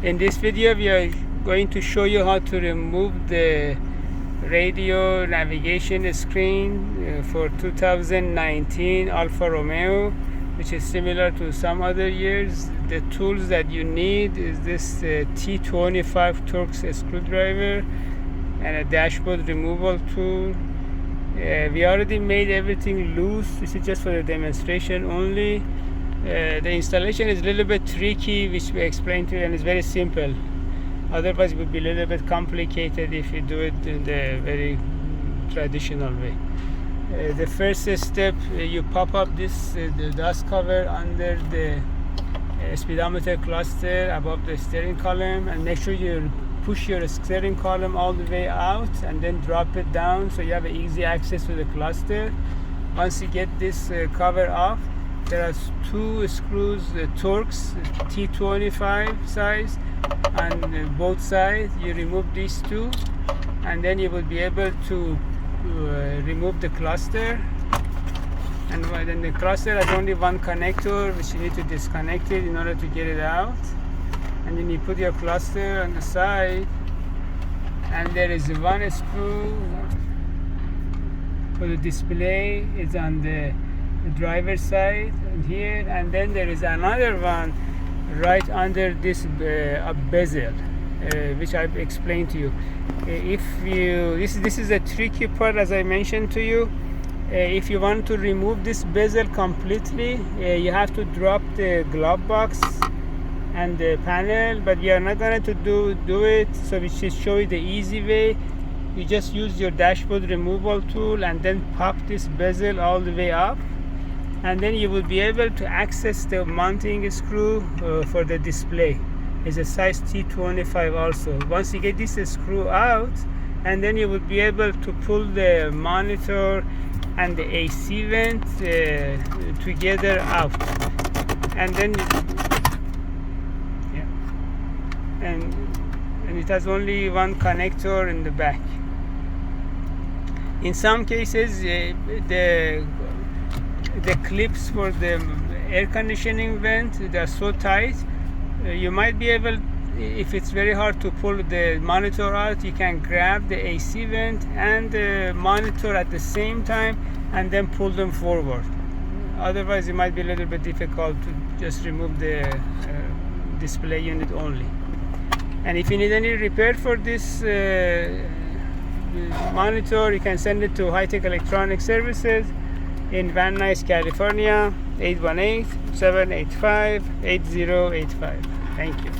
In this video we are going to show you how to remove the radio navigation screen for 2019 Alfa Romeo, which is similar to some other years. The tools that you need is this T25 Torx screwdriver and a dashboard removal tool. We already made everything loose. This is just for the demonstration only. The installation is a little bit tricky, which we explained to you, and it's very simple. Otherwise it would be a little bit complicated if you do it in the very traditional way. The first step, you pop up this the dust cover under the speedometer cluster above the steering column, and make sure you push your steering column all the way out and then drop it down so you have easy access to the cluster. Once you get this cover off, there are two screws, the Torx T25 size, on both sides. You remove these two, and then you will be able to remove the cluster. And then the cluster has only one connector, which you need to disconnect it in order to get it out. And then you put your cluster on the side, and there is one screw for the display. It's on the driver's side here, and then there is another one right under this bezel, which I've explained to you. This is a tricky part, as I mentioned to you. If you want to remove this bezel completely, you have to drop the glove box and the panel, but we are not going to do it, so we should show you the easy way. You just use your dashboard removal tool and then pop this bezel all the way up, and then you will be able to access the mounting screw for the display. It's a size T25 also. Once you get this screw out, and then you will be able to pull the monitor and the AC vent together out, and then and it has only one connector in the back. In some cases, the clips for the air conditioning vent, they are so tight, you might be able, if it's very hard to pull the monitor out, you can grab the AC vent and the monitor at the same time and then pull them forward. Otherwise it might be a little bit difficult to just remove the display unit only. And if you need any repair for this monitor, you can send it to High Tech Electronic Services in Van Nuys, California, 818-785-8085. Thank you.